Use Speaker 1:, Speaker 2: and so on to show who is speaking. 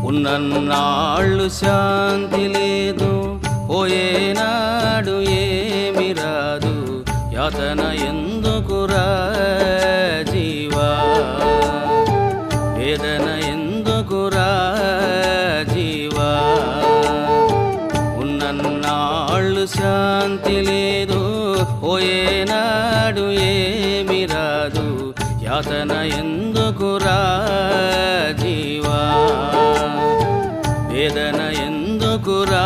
Speaker 1: ఉన్నన్నాళ్ళు శాంతి లేదు, పోయేనాడు ఏమి రాదు. యాతన ఎందుకురా జీవా, వేదన ఎందుకురా జీవా. ఉన్నన్నాళ్ళు శాంతి లేదు, పోయేనాడు ఏమి రాదు. యాతన ఎందుకురా జీవా, వేదన ఎందుకురా